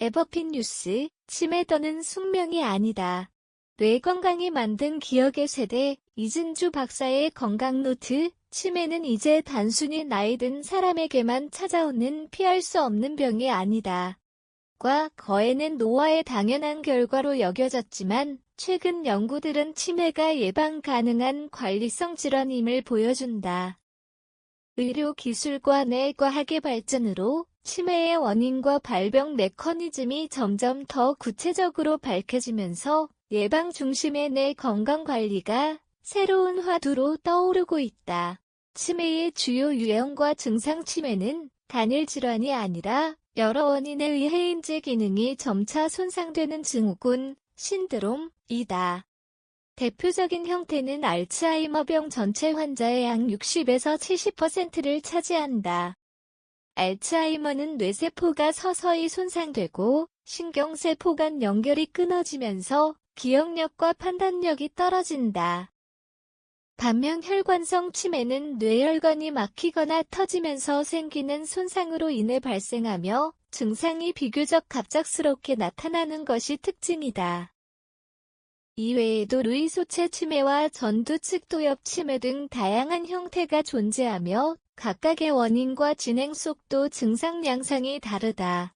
에버핀 뉴스, 치매 더는 숙명이 아니다. 뇌 건강이 만든 기억의 세대, 이진주 박사의 건강노트, 치매는 이제 단순히 나이 든 사람에게만 찾아오는 피할 수 없는 병이 아니다. 과 거에는 노화의 당연한 결과로 여겨졌지만 최근 연구들은 치매가 예방 가능한 관리성 질환임을 보여준다. 의료 기술과 뇌과학의 발전으로 치매의 원인과 발병 메커니즘이 점점 더 구체적으로 밝혀지면서 예방 중심의 뇌 건강 관리가 새로운 화두로 떠오르고 있다. 치매의 주요 유형과 증상 치매는 단일 질환이 아니라 여러 원인에 의해 인지 기능이 점차 손상되는 증후군, 신드롬이다. 대표적인 형태는 알츠하이머병 전체 환자의 약 60에서 70%를 차지한다. 알츠하이머는 뇌세포가 서서히 손상되고 신경세포 간 연결이 끊어지면서 기억력과 판단력이 떨어진다. 반면 혈관성 치매는 뇌혈관이 막히거나 터지면서 생기는 손상으로 인해 발생하며 증상이 비교적 갑작스럽게 나타나는 것이 특징이다. 이외에도 루이소체 치매와 전두측도엽 치매 등 다양한 형태가 존재하며 각각의 원인과 진행 속도, 증상 양상이 다르다.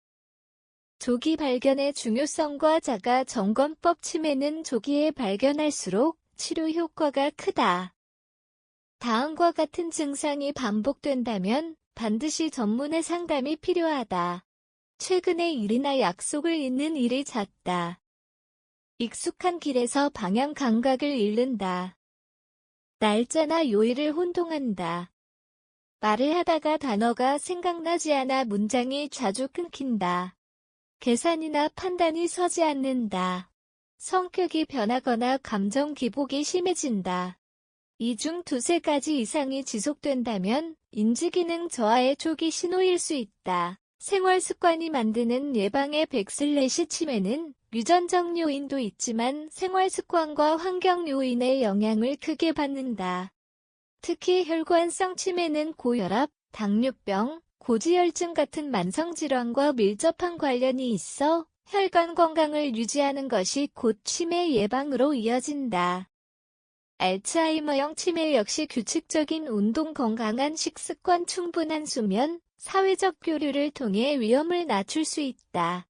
조기 발견의 중요성과 자가 점검법 치매는 조기에 발견할수록 치료 효과가 크다. 다음과 같은 증상이 반복된다면 반드시 전문의 상담이 필요하다. 최근에 일이나 약속을 잊는 일이 잦다. 익숙한 길에서 방향 감각을 잃는다. 날짜나 요일을 혼동한다. 말을 하다가 단어가 생각나지 않아 문장이 자주 끊긴다. 계산이나 판단이 서지 않는다. 성격이 변하거나 감정 기복이 심해진다. 이 중 두세 가지 이상이 지속된다면 인지기능 저하의 초기 신호일 수 있다. 생활 습관이 만드는 예방의 백슬래시 치매는 유전적 요인도 있지만 생활 습관과 환경 요인의 영향을 크게 받는다. 특히 혈관성 치매는 고혈압, 당뇨병, 고지혈증 같은 만성질환과 밀접한 관련이 있어 혈관 건강을 유지하는 것이 곧 치매 예방으로 이어진다. 알츠하이머형 치매 역시 규칙적인 운동, 건강한 식습관, 충분한 수면, 사회적 교류를 통해 위험을 낮출 수 있다.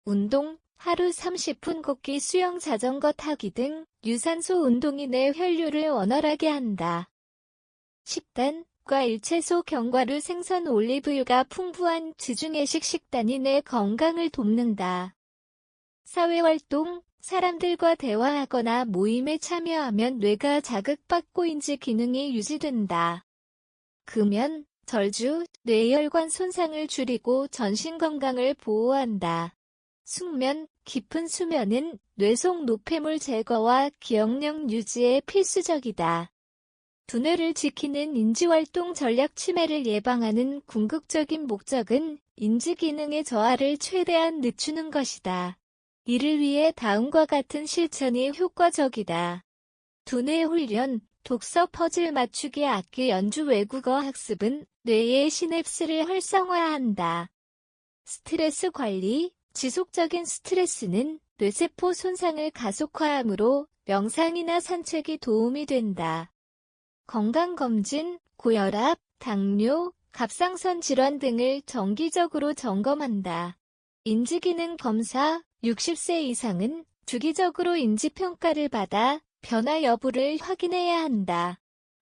운동, 하루 30분 걷기, 수영, 자전거 타기 등 유산소 운동이 뇌 혈류를 원활하게 한다. 식단,과 일채소, 견과류, 생선, 올리브유가 풍부한 지중해식 식단이 뇌 건강을 돕는다. 사회활동, 사람들과 대화하거나 모임에 참여하면 뇌가 자극받고 인지 기능이 유지된다. 금연, 절주, 뇌혈관 손상을 줄이고 전신 건강을 보호한다. 숙면, 깊은 수면은 뇌속 노폐물 제거와 기억력 유지에 필수적이다. 두뇌를 지키는 인지활동 전략. 치매를 예방하는 궁극적인 목적은 인지기능의 저하를 최대한 늦추는 것이다. 이를 위해 다음과 같은 실천이 효과적이다. 두뇌 훈련, 독서, 퍼즐 맞추기, 악기 연주, 외국어 학습은 뇌의 시냅스를 활성화한다. 스트레스 관리, 지속적인 스트레스는 뇌세포 손상을 가속화하므로 명상이나 산책이 도움이 된다. 건강검진, 고혈압, 당뇨, 갑상선 질환 등을 정기적으로 점검한다. 인지기능 검사, 60세 이상은 주기적으로 인지평가를 받아 변화 여부를 확인해야 한다.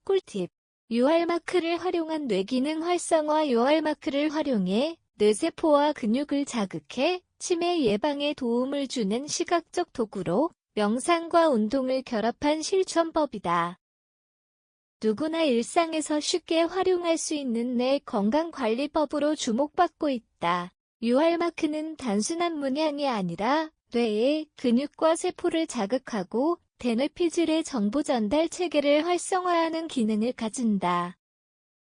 꿀팁. UR마크를 활용한 뇌기능 활성화. UR마크를 활용해 뇌세포와 근육을 자극해 치매 예방에 도움을 주는 시각적 도구로 명상과 운동을 결합한 실천법이다. 누구나 일상에서 쉽게 활용할 수 있는 뇌 건강관리법으로 주목받고 있다. UR마크는 단순한 문양이 아니라 뇌의 근육과 세포를 자극하고 대뇌피질의 정보 전달 체계를 활성화하는 기능을 가진다.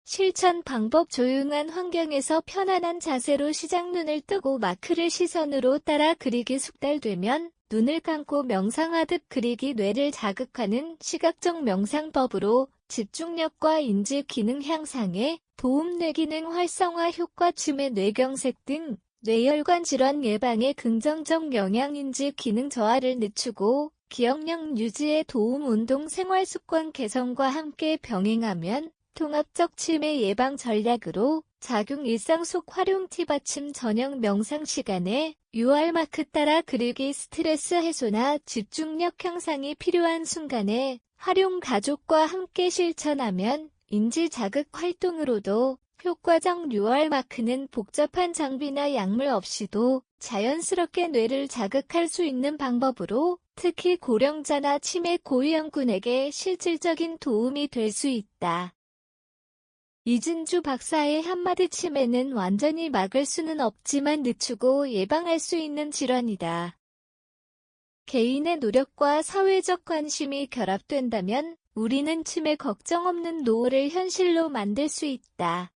실천 방법. 조용한 환경에서 편안한 자세로 시작. 눈을 뜨고 마크를 시선으로 따라 그리기. 숙달되면 눈을 감고 명상하듯 그리기. 뇌를 자극하는 시각적 명상법으로 집중력과 인지 기능 향상에 도움. 뇌기능 활성화 효과. 치매, 뇌경색 등 뇌혈관 질환 예방에 긍정적 영향인지 기능 저하를 늦추고 기억력 유지에 도움 운동 생활 습관 개선과 함께 병행하면 통합적 치매 예방 전략으로 작용 일상 속 활용 팁 아침 저녁 명상 시간에 UR 마크 따라 그리기 스트레스 해소나 집중력 향상이 필요한 순간에 활용 가족과 함께 실천하면 인지 자극 활동으로도 효과적 UR 마크는 복잡한 장비나 약물 없이도 자연스럽게 뇌를 자극할 수 있는 방법으로 특히 고령자나 치매 고위험군에게 실질적인 도움이 될 수 있다. 이진주 박사의 한마디 치매는 완전히 막을 수는 없지만 늦추고 예방할 수 있는 질환이다. 개인의 노력과 사회적 관심이 결합된다면 우리는 치매 걱정 없는 노후를 현실로 만들 수 있다.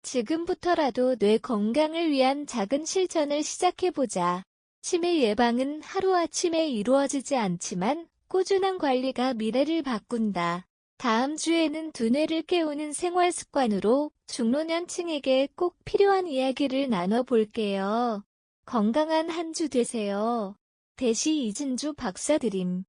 지금부터라도 뇌 건강을 위한 작은 실천을 시작해보자. 치매 예방은 하루아침에 이루어지지 않지만 꾸준한 관리가 미래를 바꾼다. 다음 주에는 두뇌를 깨우는 생활 습관으로 중노년층에게 꼭 필요한 이야기를 나눠볼게요. 건강한 한 주 되세요. 대시 이진주 박사 드림.